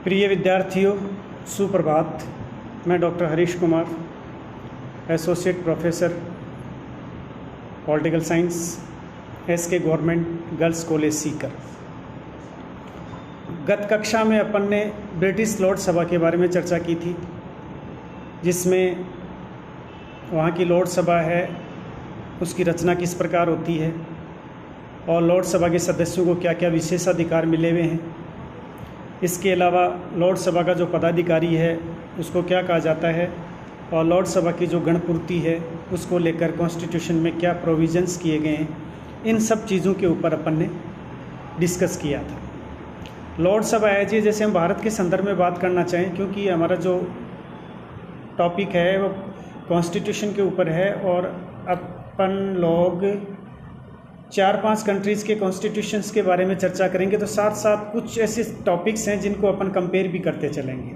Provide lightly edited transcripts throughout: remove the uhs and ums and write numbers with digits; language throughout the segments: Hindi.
प्रिय विद्यार्थियों, सुप्रभात। मैं doctor Harish Kumar, associate professor political science, S K government girls college Sikar. गत कक्षा में अपन ने ब्रिटिश लॉर्ड सभा के बारे में चर्चा की थी, जिसमें वहाँ की लॉर्ड सभा है, उसकी रचना किस प्रकार होती है और लॉर्ड सभा के सदस्यों को क्या क्या विशेषाधिकार मिले हुए हैं। इसके अलावा लॉर्ड सभा का जो पदाधिकारी है उसको क्या कहा जाता है और लॉर्ड सभा की जो गणपूर्ति है उसको लेकर कॉन्स्टिट्यूशन में क्या प्रोविजंस किए गए हैं, इन सब चीज़ों के ऊपर अपन ने डिस्कस किया था। लॉर्ड सभा है जी, जैसे हम भारत के संदर्भ में बात करना चाहें, क्योंकि हमारा जो टॉपिक है वो कॉन्स्टिट्यूशन के ऊपर है और अपन लोग 4-5 कंट्रीज़ के कॉन्स्टिट्यूशंस के बारे में चर्चा करेंगे, तो साथ साथ कुछ ऐसे टॉपिक्स हैं जिनको अपन कंपेयर भी करते चलेंगे।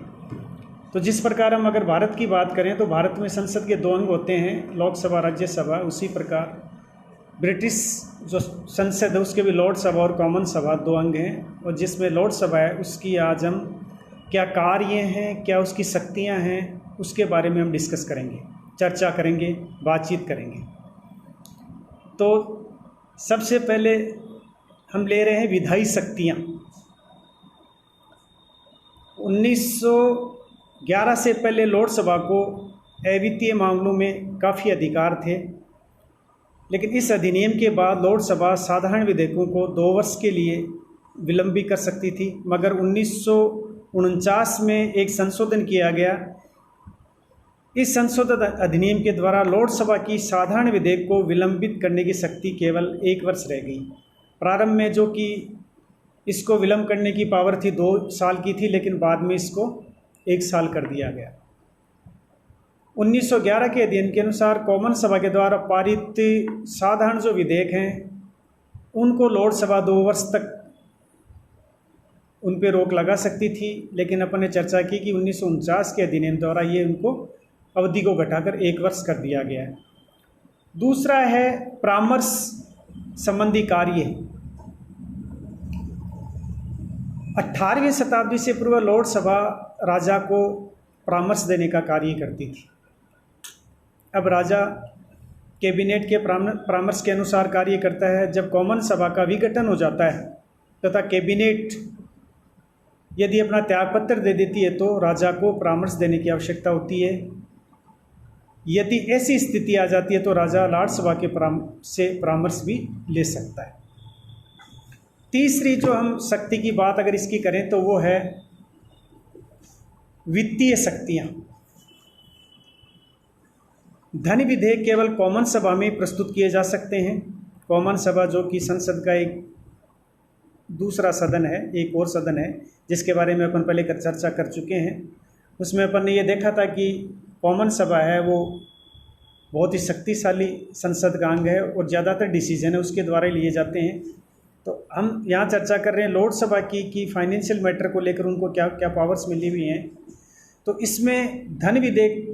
तो जिस प्रकार हम अगर भारत की बात करें तो भारत में संसद के 2 अंग होते हैं, लोकसभा, राज्यसभा। उसी प्रकार ब्रिटिश जो संसद है उसके भी लॉर्ड सभा और कॉमन सभा 2 अंग हैं, और जिसमें लॉर्ड सभा है उसकी आज हम क्या कार्य हैं, क्या उसकी शक्तियाँ हैं, उसके बारे में हम डिस्कस करेंगे, चर्चा करेंगे, बातचीत करेंगे। तो सबसे पहले हम ले रहे हैं विधायी शक्तियाँ। 1911 से पहले लॉर्ड सभा को अवित्तीय मामलों में काफ़ी अधिकार थे, लेकिन इस अधिनियम के बाद लॉर्ड सभा साधारण विधेयकों को 2 वर्ष के लिए विलंब भी कर सकती थी, मगर 1949 में एक संशोधन किया गया। इस संशोधित अधिनियम के द्वारा लॉर्ड सभा की साधारण विधेयक को विलंबित करने की शक्ति केवल 1 वर्ष रह गई। प्रारंभ में जो कि इसको विलंब करने की पावर थी 2 साल की थी, लेकिन बाद में इसको 1 साल कर दिया गया। 1911 के अध्ययन के अनुसार कॉमन सभा के द्वारा पारित साधारण जो विधेयक हैं उनको लॉर्ड सभा 2 वर्ष तक उन पर रोक लगा सकती थी, लेकिन अपन ने चर्चा की कि 1949 के अधिनियम द्वारा ये उनको अवधि को घटाकर 1 वर्ष कर दिया गया है। दूसरा है परामर्श संबंधी कार्य। 18वीं शताब्दी से पूर्व लॉर्ड सभा राजा को परामर्श देने का कार्य करती थी। अब राजा कैबिनेट के परामर्श के अनुसार कार्य करता है। जब कॉमन सभा का विघटन हो जाता है तथा कैबिनेट यदि अपना त्यागपत्र दे देती है तो राजा को परामर्श देने की आवश्यकता होती है। यदि ऐसी स्थिति आ जाती है तो राजा लॉर्ड सभा के परामर्श भी ले सकता है। तीसरी जो हम शक्ति की बात अगर इसकी करें तो वो है वित्तीय शक्तियाँ। धन विधेयक केवल कॉमन सभा में प्रस्तुत किए जा सकते हैं। कॉमन सभा जो कि संसद का एक दूसरा सदन है, एक और सदन है जिसके बारे में अपन पहले चर्चा कर चुके हैं। उसमें अपन ने ये देखा था कि कॉमन सभा है वो बहुत ही शक्तिशाली संसद का अंग है और ज़्यादातर डिसीजन है उसके द्वारा लिए जाते हैं। तो हम यहाँ चर्चा कर रहे हैं लॉर्ड सभा की कि फाइनेंशियल मैटर को लेकर उनको क्या क्या पावर्स मिली हुई हैं। तो इसमें धन विधेयक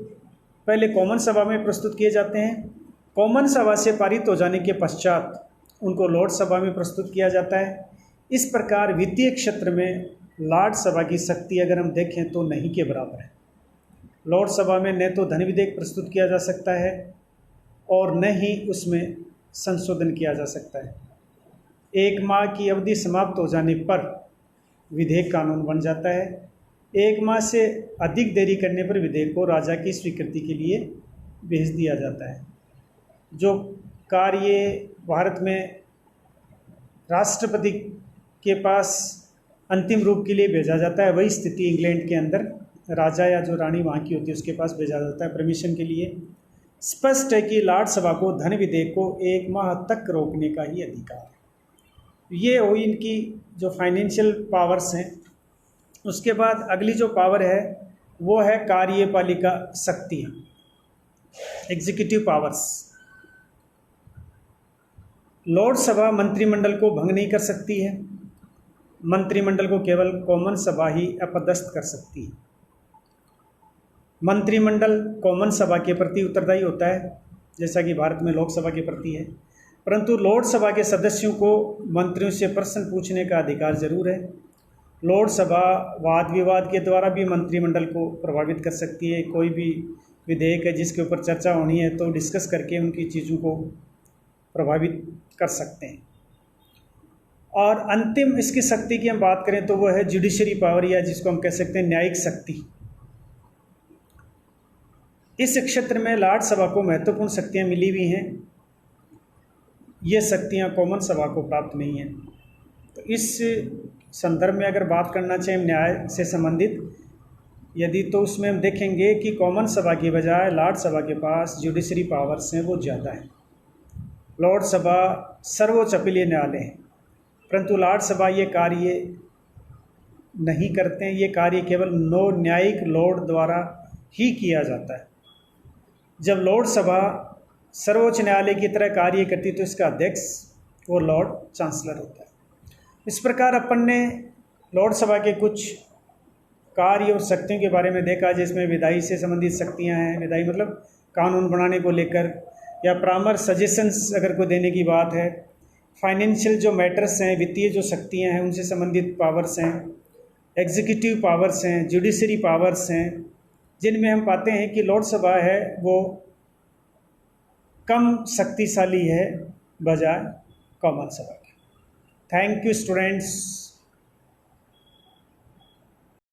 पहले कॉमन सभा में प्रस्तुत किए जाते हैं। कॉमन सभा से पारित हो जाने के पश्चात उनको लॉर्ड सभा में प्रस्तुत किया जाता है। इस प्रकार वित्तीय क्षेत्र में लॉर्ड सभा की शक्ति अगर हम देखें तो नहीं के बराबर है। लॉर्ड सभा में न तो धन विधेयक प्रस्तुत किया जा सकता है और न ही उसमें संशोधन किया जा सकता है। 1 माह की अवधि समाप्त हो जाने पर विधेयक कानून बन जाता है। 1 माह से अधिक देरी करने पर विधेयक को राजा की स्वीकृति के लिए भेज दिया जाता है। जो कार्य भारत में राष्ट्रपति के पास अंतिम रूप के लिए भेजा जाता है, वही स्थिति इंग्लैंड के अंदर राजा या जो रानी वहाँ की होती है उसके पास भेजा जाता है परमिशन के लिए। स्पष्ट है कि लॉर्ड सभा को धन विधेयक को 1 माह तक रोकने का ही अधिकार है। ये हुई इनकी जो फाइनेंशियल पावर्स हैं। उसके बाद अगली जो पावर है वो है कार्यपालिका शक्तियाँ, एग्जीक्यूटिव पावर्स। लॉर्ड सभा मंत्रिमंडल को भंग नहीं कर सकती है। मंत्रिमंडल को केवल कॉमन सभा ही अपदस्थ कर सकती है। मंत्रिमंडल कॉमन सभा के प्रति उत्तरदायी होता है, जैसा कि भारत में लोकसभा के प्रति है, परंतु लॉर्ड सभा के सदस्यों को मंत्रियों से प्रश्न पूछने का अधिकार जरूर है। लोकसभा वाद विवाद के द्वारा भी मंत्रिमंडल को प्रभावित कर सकती है। कोई भी विधेयक है जिसके ऊपर चर्चा होनी है तो डिस्कस करके उनकी चीज़ों को प्रभावित कर सकते हैं। और अंतिम इसकी शक्ति की हम बात करें तो वो है जुडिशरी पावर, या जिसको हम कह सकते हैं न्यायिक शक्ति। इस क्षेत्र में लॉर्ड सभा को महत्वपूर्ण शक्तियाँ मिली हुई हैं। ये शक्तियाँ कॉमन सभा को प्राप्त नहीं हैं। तो इस संदर्भ में अगर बात करना चाहें न्याय से संबंधित यदि, तो उसमें हम देखेंगे कि कॉमन सभा की बजाय लॉर्ड सभा के पास जुडिशरी पावर्स हैं वो ज़्यादा है। लॉर्ड सभा सर्वोच्च अपीलीय न्यायालय है, परंतु लॉर्ड सभा ये कार्य नहीं करते हैं। ये कार्य केवल न्यायिक लॉर्ड द्वारा ही किया जाता है। जब लॉर्ड सभा सर्वोच्च न्यायालय की तरह कार्य करती तो इसका अध्यक्ष वो लॉर्ड चांसलर होता है। इस प्रकार अपन ने लॉर्ड सभा के कुछ कार्य और शक्तियों के बारे में देखा, जिसमें विधायी से संबंधित शक्तियां हैं। विधायी मतलब कानून बनाने को लेकर, या परामर्श सजेशंस अगर कोई देने की बात है। फाइनेंशियल जो मैटर्स हैं, वित्तीय जो शक्तियां हैं उनसे संबंधित पावर्स हैं। एग्जीक्यूटिव पावर्स हैं, जुडिशरी पावर्स हैं, जिनमें हम पाते हैं कि लॉर्ड सभा है वो कम शक्तिशाली है बजाय कॉमन सभा के। Thank you students.